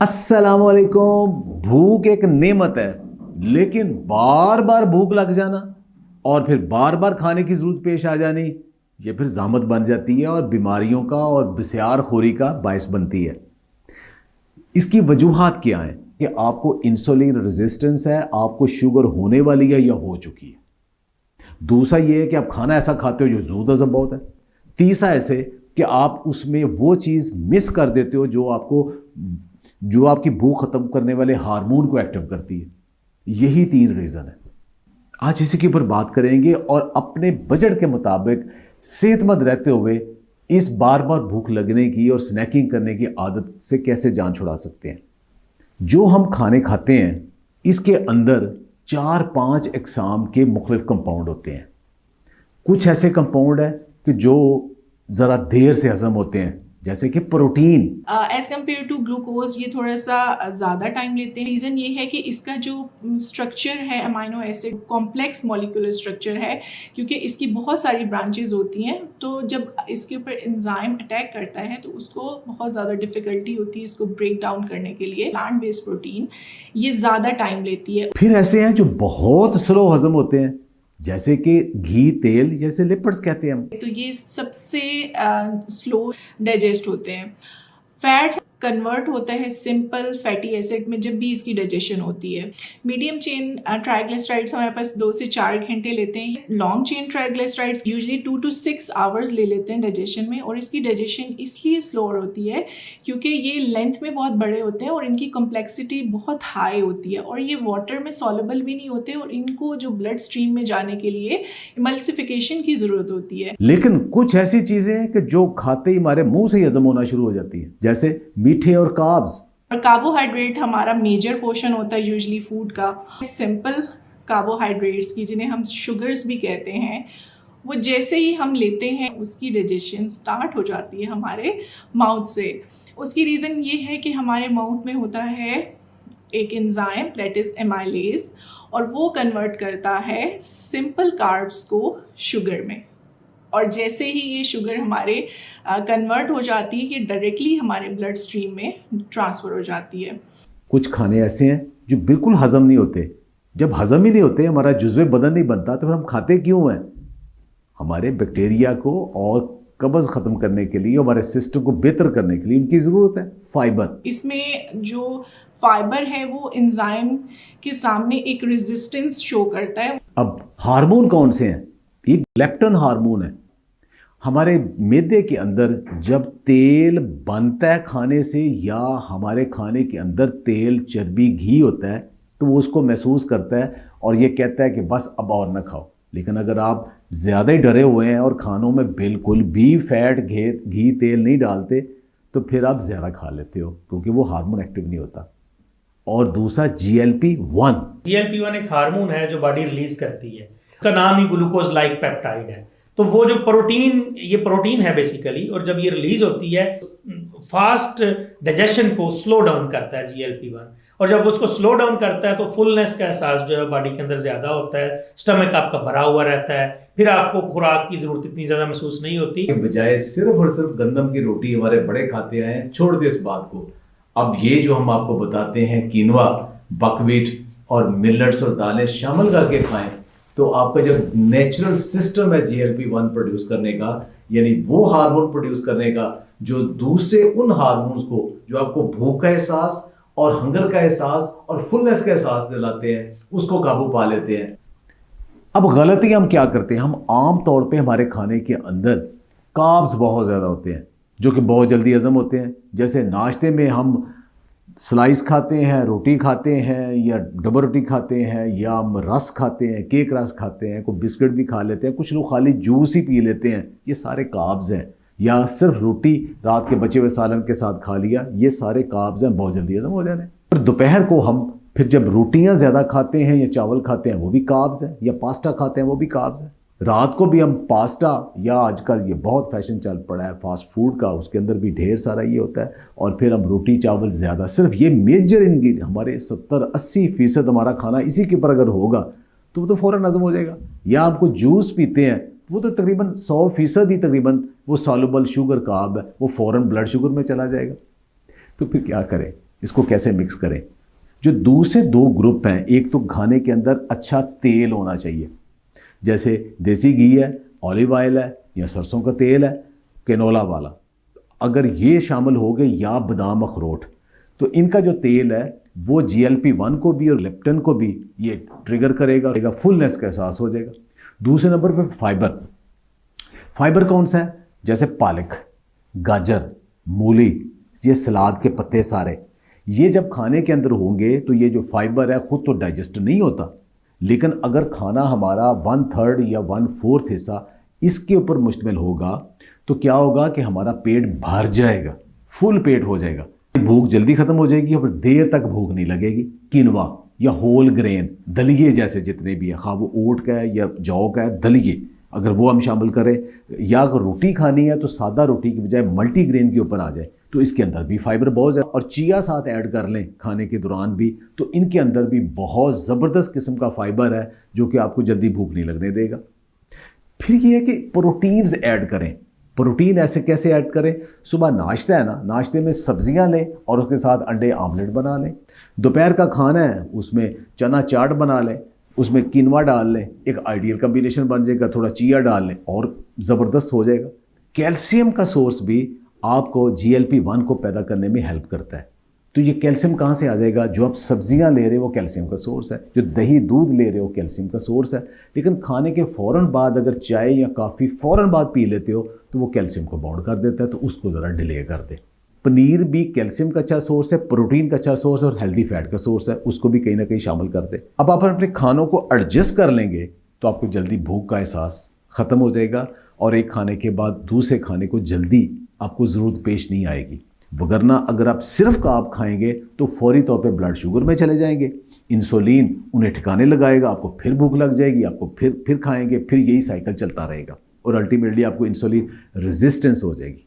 अस्सलामुअलैकुम। भूख एक नेमत है, लेकिन बार बार भूख लग जाना और फिर बार बार खाने की जरूरत पेश आ जानी, ये फिर ज़हमत बन जाती है और बीमारियों का और बिस्यार खोरी का बायस बनती है। इसकी वजूहात क्या हैं कि आपको इंसुलिन रेजिस्टेंस है, आपको शुगर होने वाली है या हो चुकी है। दूसरा ये है कि आप खाना ऐसा खाते हो जो जूद हजम बहुत है। तीसरा ऐसे कि आप उसमें वो चीज़ मिस कर देते हो जो आपकी भूख खत्म करने वाले हार्मोन को एक्टिव करती है। यही तीन रीज़न है। आज इसी के ऊपर बात करेंगे और अपने बजट के मुताबिक सेहतमंद रहते हुए इस बार बार भूख लगने की और स्नैकिंग करने की आदत से कैसे जान छुड़ा सकते हैं। जो हम खाने खाते हैं इसके अंदर 4-5 अक़साम के मुख्तलिफ कंपाउंड होते हैं। कुछ ऐसे कंपाउंड हैं कि जो ज़रा देर से हजम होते हैं, जैसे कि protein. As compare to glucose ये थोड़ा सा ज़्यादा टाइम लेते हैं। रीज़न ये है कि इसका जो स्ट्रक्चर है amino acid complex molecular structure है, क्योंकि इसकी बहुत सारी ब्रांचेज होती हैं। तो जब इसके ऊपर एंजाइम अटैक करता है तो उसको बहुत ज़्यादा डिफ़िकल्टी होती है इसको ब्रेक डाउन करने के लिए। प्लांट बेस्ड प्रोटीन ये ज़्यादा टाइम लेती है। फिर ऐसे हैं जो बहुत स्लो हजम होते हैं, जैसे कि घी, तेल, जैसे लिपिड्स कहते हैं हम। तो ये सबसे स्लो डाइजेस्ट होते हैं। फैट्स कन्वर्ट होता है सिंपल फैटी एसिड में जब भी इसकी डाइजेशन होती है। मीडियम चेन ट्राइग्लिसराइड्स हमारे पास 2 से 4 घंटे लेते हैं। Long chain triglycerides usually 2 to 6 hours ले लेते हैं डाइजेशन में। और इसकी डाइजेशन इसलिए स्लोअर होती है क्योंकि ये लेंथ में बहुत बड़े होते हैं और इनकी कॉम्प्लेक्सिटी बहुत हाई होती है और ये वाटर में सॉल्युबल भी नहीं होते और इनको जो ब्लड स्ट्रीम में जाने के लिए इमल्सिफिकेशन की ज़रूरत होती है। लेकिन कुछ ऐसी चीज़ें हैं कि जो खाते ही हमारे मुंह से ही हजम होना शुरू हो जाती है, जैसे मीठे और कार्ब्स। और कार्बोहाइड्रेट हमारा मेजर पोर्शन होता है यूजुअली फूड का। सिंपल कार्बोहाइड्रेट्स की जिन्हें हम शुगर्स भी कहते हैं, वो जैसे ही हम लेते हैं उसकी डाइजेशन स्टार्ट हो जाती है हमारे माउथ से। उसकी रीज़न ये है कि हमारे माउथ में होता है एक एंजाइम दैट इज़ एमाइलेज और वो कन्वर्ट करता है सिंपल कार्ब्स को शुगर में। और जैसे ही ये शुगर हमारे कन्वर्ट हो जाती है कि डायरेक्टली हमारे ब्लड स्ट्रीम में ट्रांसफ़र हो जाती है। कुछ खाने ऐसे हैं जो बिल्कुल हजम नहीं होते। जब हजम ही नहीं होते, हमारा जुज़्वे बदन नहीं बनता, तो फिर हम खाते क्यों हैं? हमारे बैक्टीरिया को और कब्ज़ ख़त्म करने के लिए, हमारे सिस्टम को बेहतर करने के लिए इनकी ज़रूरत है फाइबर। इसमें जो फाइबर है वो एंजाइम के सामने एक रेजिस्टेंस शो करता है। अब हार्मोन कौन से हैं? एक लेप्टिन हार्मोन है। हमारे मैदे के अंदर जब तेल बनता है खाने से, या हमारे खाने के अंदर तेल, चर्बी, घी होता है, तो वो उसको महसूस करता है और ये कहता है कि बस अब और ना खाओ। लेकिन अगर आप ज़्यादा ही डरे हुए हैं और खानों में बिल्कुल भी फैट, घी, तेल नहीं डालते, तो फिर आप ज़्यादा खा लेते हो क्योंकि वो हार्मोन एक्टिव नहीं होता। और दूसरा GLP-1 एक हार्मोन है जो बॉडी रिलीज करती है। इसका नाम ही ग्लूकोज लाइक पेप्टाइड है। तो वो जो प्रोटीन है बेसिकली, और जब ये रिलीज होती है फास्ट डाइजेशन को स्लो डाउन करता है GLP-1। और जब उसको स्लो डाउन करता है तो फुलनेस का एहसास जो है बॉडी के अंदर ज़्यादा होता है, स्टमक आपका भरा हुआ रहता है, फिर आपको खुराक की ज़रूरत इतनी ज़्यादा महसूस नहीं होती। बजाय सिर्फ और सिर्फ गंदम की रोटी हमारे बड़े खाते हैं, छोड़ दे इस बात को। अब ये जो हम आपको बताते हैं कीनवा, बकव्हीट और मिलेट्स और दालें शामिल करके खाएं, तो आपका जब नेचुरल सिस्टम है GLP-1 प्रोड्यूस करने का, यानी वो हार्मोन प्रोड्यूस करने का जो दूसरे उन हार्मोन्स को जो आपको भूख का एहसास और हंगर का एहसास और फुलनेस का एहसास दिलाते हैं, उसको काबू पा लेते हैं। अब गलती हम क्या करते हैं? हम आम तौर पे हमारे खाने के अंदर कार्ब्स बहुत ज़्यादा होते हैं जो कि बहुत जल्दी हजम होते हैं। जैसे नाश्ते में हम स्लाइस खाते हैं, रोटी खाते हैं, या डबल रोटी खाते हैं, या हम रस खाते हैं, केक रस खाते हैं, कोई बिस्किट भी खा लेते हैं, कुछ लोग खाली जूस ही पी लेते हैं। ये सारे कार्ब्स हैं। या सिर्फ रोटी रात के बचे हुए सालन के साथ खा लिया, ये सारे कार्ब्स हैं, बहुत जल्दी हजम हो जाते हैं। फिर दोपहर को हम फिर जब रोटियां ज़्यादा खाते हैं या चावल खाते हैं, वो भी कार्ब्स हैं, या पास्ता खाते हैं, वो भी कार्ब्स हैं। रात को भी हम पास्ता, या आजकल ये बहुत फैशन चल पड़ा है फास्ट फूड का, उसके अंदर भी ढेर सारा ये होता है। और फिर हम रोटी चावल ज़्यादा, सिर्फ ये मेजर इंग्रेडिएंट हमारे 70-80% हमारा खाना इसी के ऊपर अगर होगा तो वो तो फ़ौरन हजम हो जाएगा। या आपको जूस पीते हैं, वो तो तकरीबन 100% ही तकरीबन वो सॉल्युबल शुगर कार्ब है, वो फ़ौरन ब्लड शुगर में चला जाएगा। तो फिर क्या करें? इसको कैसे मिक्स करें। जो दूसरे दो ग्रुप हैं, एक तो खाने के अंदर अच्छा तेल होना चाहिए, जैसे देसी घी है, ऑलिव ऑयल है या सरसों का तेल है, कैनोला वाला, अगर ये शामिल हो गए या बादाम अखरोट, तो इनका जो तेल है वो GLP-1 को भी और लेप्टिन को भी ये ट्रिगर करेगा, फुलनेस का एहसास हो जाएगा। दूसरे नंबर पर फाइबर कौन सा है, जैसे पालक, गाजर, मूली, ये सलाद के पत्ते सारे, ये जब खाने के अंदर होंगे तो ये जो फाइबर है खुद तो डाइजेस्ट नहीं होता, लेकिन अगर खाना हमारा 1/3 या 1/4 हिस्सा इसके ऊपर मुश्तमिल होगा तो क्या होगा कि हमारा पेट भर जाएगा, फुल पेट हो जाएगा, भूख जल्दी ख़त्म हो जाएगी और देर तक भूख नहीं लगेगी। किनवा या होल ग्रेन दलिए जैसे जितने भी है, खा वो ओट का है या जौ का है, दलिए अगर वो हम शामिल करें, या अगर रोटी खानी है तो सादा रोटी की बजाय मल्टीग्रेन के ऊपर आ जाए तो इसके अंदर भी फाइबर बहुत है। और चिया साथ ऐड कर लें खाने के दौरान भी तो इनके अंदर भी बहुत ज़बरदस्त किस्म का फाइबर है जो कि आपको जल्दी भूख नहीं लगने देगा। फिर ये है कि प्रोटीन्स ऐड करें। प्रोटीन ऐसे कैसे ऐड करें, सुबह नाश्ता है ना, नाश्ते में सब्जियां लें और उसके साथ अंडे आमलेट बना लें। दोपहर का खाना है उसमें चना चाट बना लें, उसमें किनवा डाल लें, एक आइडियल कम्बिनेशन बन जाएगा, थोड़ा चिया डाल लें और ज़बरदस्त हो जाएगा। कैल्शियम का सोर्स भी आपको GLP-1 को पैदा करने में हेल्प करता है। तो ये कैल्शियम कहाँ से आ जाएगा, जो आप सब्जियां ले रहे हो वो कैल्शियम का सोर्स है, जो दही दूध ले रहे हो कैल्शियम का सोर्स है। लेकिन खाने के फ़ौरन बाद अगर चाय या कॉफ़ी फ़ौरन बाद पी लेते हो तो वो कैल्शियम को बाउंड कर देता है, तो उसको ज़रा डिले कर दे। पनीर भी कैल्शियम का अच्छा सोर्स है, प्रोटीन का अच्छा सोर्स है और हेल्दी फैट का सोर्स है, उसको भी कहीं ना कहीं शामिल कर दे। अब आप अपने खानों को एडजस्ट कर लेंगे तो आपको जल्दी भूख का एहसास ख़त्म हो जाएगा और एक खाने के बाद दूसरे खाने को जल्दी आपको ज़रूरत पेश नहीं आएगी। वगरना अगर आप सिर्फ कार्ब खाएंगे तो फौरी तौर पे ब्लड शुगर में चले जाएंगे, इंसुलिन उन्हें ठिकाने लगाएगा, आपको फिर भूख लग जाएगी, आपको फिर खाएंगे, फिर यही साइकिल चलता रहेगा और अल्टीमेटली आपको इंसुलिन रेजिस्टेंस हो जाएगी।